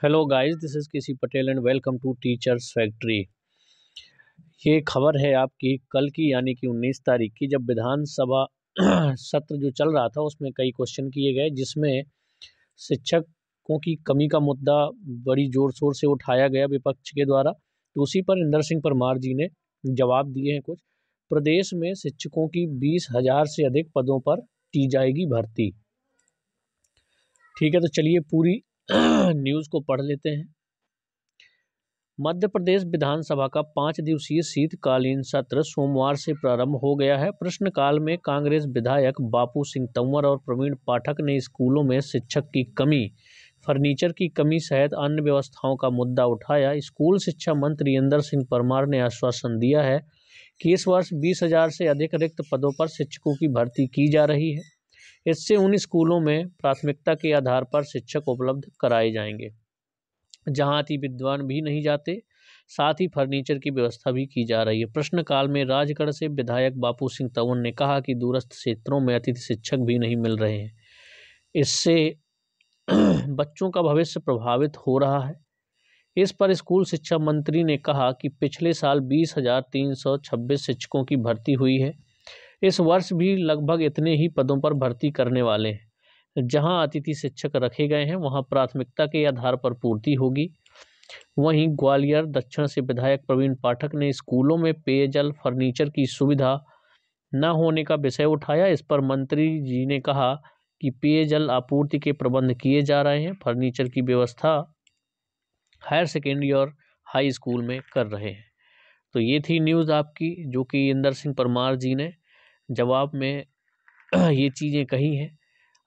Hello guys, this is KC Patel and welcome to Teachers Factory. ये खबर है आपकी कल की, यानी कि 19 तारीख की, जब विधानसभा सत्र जो चल रहा था उसमें कई क्वेश्चन किए गए, जिसमें शिक्षकों की कमी का मुद्दा बड़ी ज़ोर शोर से उठाया गया विपक्ष के द्वारा। तो उसी पर इंदर सिंह परमार जी ने जवाब दिए हैं कुछ। प्रदेश में शिक्षकों की 20,000 से अधिक पदों पर की जाएगी भर्ती। ठीक है, तो चलिए पूरी न्यूज़ को पढ़ लेते हैं। मध्य प्रदेश विधानसभा का 5 दिवसीय शीतकालीन सत्र सोमवार से प्रारंभ हो गया है। प्रश्नकाल में कांग्रेस विधायक बापू सिंह तंवर और प्रवीण पाठक ने स्कूलों में शिक्षक की कमी, फर्नीचर की कमी सहित अन्य व्यवस्थाओं का मुद्दा उठाया। स्कूल शिक्षा मंत्री इंदर सिंह परमार ने आश्वासन दिया है कि इस वर्ष 20,000 से अधिक रिक्त पदों पर शिक्षकों की भर्ती की जा रही है। इससे उन स्कूलों में प्राथमिकता के आधार पर शिक्षक उपलब्ध कराए जाएंगे जहां अति विद्वान भी नहीं जाते। साथ ही फर्नीचर की व्यवस्था भी की जा रही है। प्रश्नकाल में राजगढ़ से विधायक बापू सिंह तंवर ने कहा कि दूरस्थ क्षेत्रों में अतिथि शिक्षक भी नहीं मिल रहे हैं। इससे बच्चों का भविष्य प्रभावित हो रहा है। इस पर स्कूल शिक्षा मंत्री ने कहा कि पिछले साल 20,326 शिक्षकों की भर्ती हुई है। इस वर्ष भी लगभग इतने ही पदों पर भर्ती करने वाले हैं। जहां अतिथि शिक्षक रखे गए हैं वहां प्राथमिकता के आधार पर पूर्ति होगी। वहीं ग्वालियर दक्षिण से विधायक प्रवीण पाठक ने स्कूलों में पेयजल, फर्नीचर की सुविधा न होने का विषय उठाया। इस पर मंत्री जी ने कहा कि पेयजल आपूर्ति के प्रबंध किए जा रहे हैं, फर्नीचर की व्यवस्था हायर सेकेंडरी और हाई स्कूल में कर रहे हैं। तो ये थी न्यूज़ आपकी, जो कि इंदर सिंह परमार जी ने जवाब में ये चीज़ें कही हैं।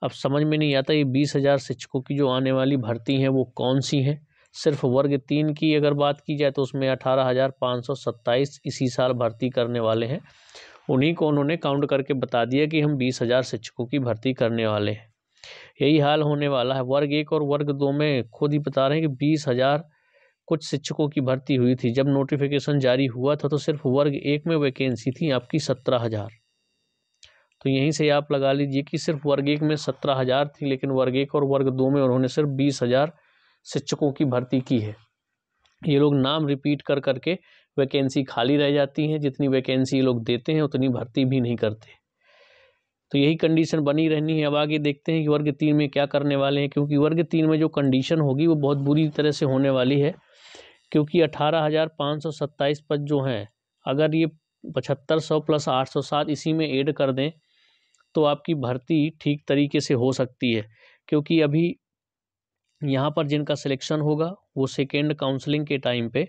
अब समझ में नहीं आता ये 20,000 शिक्षकों की जो आने वाली भर्ती हैं वो कौन सी हैं। सिर्फ वर्ग 3 की अगर बात की जाए तो उसमें 18,527 इसी साल भर्ती करने वाले हैं। उन्हीं को उन्होंने काउंट करके बता दिया कि हम 20,000 शिक्षकों की भर्ती करने वाले हैं। यही हाल होने वाला है। वर्ग 1 और वर्ग 2 में खुद ही बता रहे हैं कि 20,000 कुछ शिक्षकों की भर्ती हुई थी। जब नोटिफिकेशन जारी हुआ था तो सिर्फ वर्ग 1 में वैकेंसी थी आपकी 17,000। तो यहीं से आप लगा लीजिए कि सिर्फ वर्ग 1 में 17,000 थी, लेकिन वर्ग 1 और वर्ग 2 में उन्होंने सिर्फ 20,000 शिक्षकों की भर्ती की है। ये लोग नाम रिपीट कर करके वैकेंसी खाली रह जाती हैं। जितनी वैकेंसी ये लोग देते हैं उतनी भर्ती भी नहीं करते। तो यही कंडीशन बनी रहनी है। अब आगे देखते हैं कि वर्ग 3 में क्या करने वाले हैं, क्योंकि वर्ग 3 में जो कंडीशन होगी वो बहुत बुरी तरह से होने वाली है। क्योंकि 18,527 पद जो हैं, अगर ये 7,500 प्लस 807 इसी में ऐड कर दें तो आपकी भर्ती ठीक तरीके से हो सकती है। क्योंकि अभी यहाँ पर जिनका सिलेक्शन होगा वो सेकेंड काउंसलिंग के टाइम पे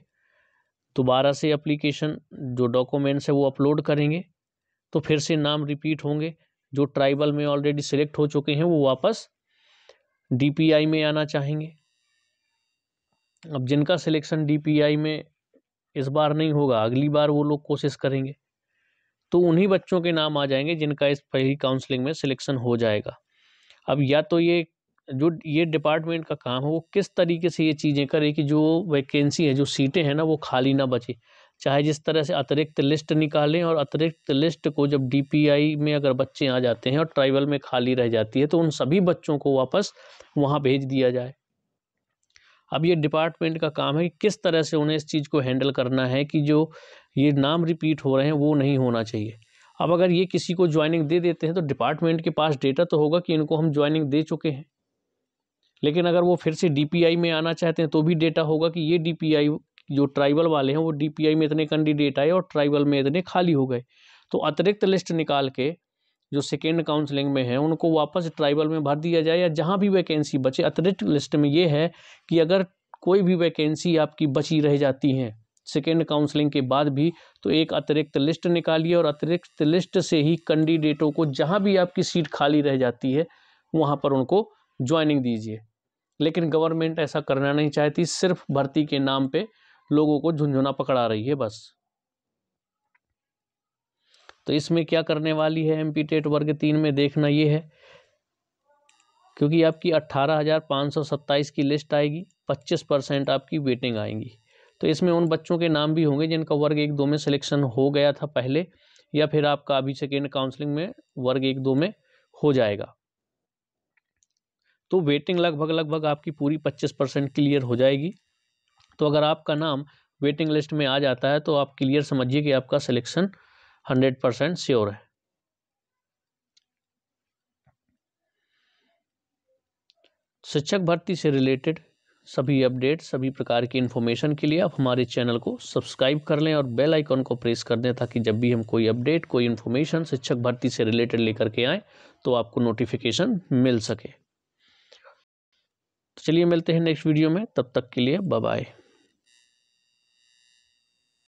दोबारा से एप्लीकेशन जो डॉक्यूमेंट्स है वो अपलोड करेंगे, तो फिर से नाम रिपीट होंगे। जो ट्राइबल में ऑलरेडी सिलेक्ट हो चुके हैं वो वापस डीपीआई में आना चाहेंगे। अब जिनका सिलेक्शन डीपीआई में इस बार नहीं होगा, अगली बार वो लोग कोशिश करेंगे, तो उन्हीं बच्चों के नाम आ जाएंगे जिनका इस पहली काउंसलिंग में सिलेक्शन हो जाएगा। अब या तो ये डिपार्टमेंट का काम है वो किस तरीके से ये चीज़ें करे कि जो वैकेंसी है, जो सीटें हैं ना, वो खाली ना बचे। चाहे जिस तरह से अतिरिक्त लिस्ट निकालें, और अतिरिक्त लिस्ट को जब डीपीआई में अगर बच्चे आ जाते हैं और ट्राइबल में खाली रह जाती है तो उन सभी बच्चों को वापस वहाँ भेज दिया जाए। अब ये डिपार्टमेंट का काम है कि किस तरह से उन्हें इस चीज़ को हैंडल करना है कि जो ये नाम रिपीट हो रहे हैं वो नहीं होना चाहिए। अब अगर ये किसी को ज्वाइनिंग दे देते हैं तो डिपार्टमेंट के पास डेटा तो होगा कि इनको हम ज्वाइनिंग दे चुके हैं, लेकिन अगर वो फिर से डीपीआई में आना चाहते हैं तो भी डेटा होगा कि ये डीपीआई जो ट्राइबल वाले हैं वो डीपीआई में इतने कैंडिडेट आए और ट्राइबल में इतने खाली हो गए। तो अतिरिक्त लिस्ट निकाल के जो सेकेंड काउंसलिंग में है उनको वापस ट्राइबल में भर दिया जाए, या जहाँ भी वैकेंसी बचे। अतिरिक्त लिस्ट में ये है कि अगर कोई भी वैकेंसी आपकी बची रह जाती हैं सेकेंड काउंसलिंग के बाद भी, तो एक अतिरिक्त लिस्ट निकालिए और अतिरिक्त लिस्ट से ही कैंडिडेटों को जहाँ भी आपकी सीट खाली रह जाती है वहाँ पर उनको ज्वाइनिंग दीजिए। लेकिन गवर्नमेंट ऐसा करना नहीं चाहती, सिर्फ भर्ती के नाम पे लोगों को झुंझुना पकड़ा रही है बस। तो इसमें क्या करने वाली है एमपी टेट वर्ग 3 में, देखना ये है। क्योंकि आपकी 18,527 की लिस्ट आएगी, 25% आपकी वेटिंग आएंगी। तो इसमें उन बच्चों के नाम भी होंगे जिनका वर्ग 1-2 में सिलेक्शन हो गया था पहले, या फिर आपका अभी सेकेंड काउंसलिंग में वर्ग 1-2 में हो जाएगा। तो वेटिंग लगभग आपकी पूरी 25% क्लियर हो जाएगी। तो अगर आपका नाम वेटिंग लिस्ट में आ जाता है तो आप क्लियर समझिए कि आपका सिलेक्शन 100% श्योर है। शिक्षक भर्ती से रिलेटेड सभी अपडेट, सभी प्रकार की इन्फॉर्मेशन के लिए आप हमारे चैनल को सब्सक्राइब कर लें और बेल आइकन को प्रेस कर दें, ताकि जब भी हम कोई अपडेट, कोई इन्फॉर्मेशन शिक्षक भर्ती से रिलेटेड लेकर के आएँ तो आपको नोटिफिकेशन मिल सके। तो चलिए मिलते हैं नेक्स्ट वीडियो में, तब तक के लिए बाय बाय।